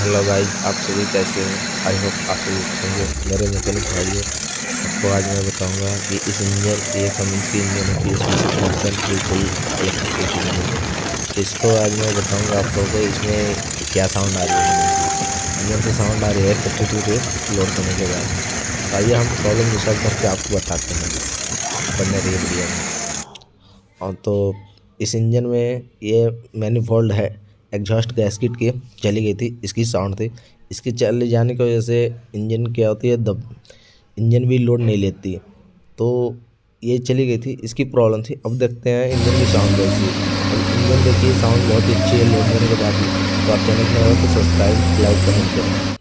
Hello guys, आप सभी कैसे हो। आई होप आप सभी अच्छे होंगे। मेरे मैकेनिक भाइयों, आपको आज मैं बताऊंगा कि इस इंजन ये कमिंस की इंजन होती है, इसमें सस्पेंशन बिल्कुल इलेक्ट्रिक इंजन होती है। तो इसको आज मैं बताऊंगा आप लोगों को इसमें क्या साउंड आ रही है इंजन से साउंड आ रही है 32 पे लोड करने के बाद। तो आइए हम प्रॉब्लम रिसॉल्व करके आपको बताते हैं, बने रहिए वीडियो में। और तो इस इंजन में ये मैनिफोल्ड है, एग्जॉस्ट गैस्केट की चली गई थी, इसकी साउंड थी। इसके चले जाने की वजह से इंजन क्या होती है, दब इंजन भी लोड नहीं लेती, तो ये चली गई थी, इसकी प्रॉब्लम थी। अब देखते हैं इंजन की साउंड कैसी है। अब इंजन देखिए, साउंड बहुत ही अच्छी है लोड लेने के बाद भी। तो आप चैनल पर नए हो तो सब्सक्राइब, लाइक, कमेंट करें।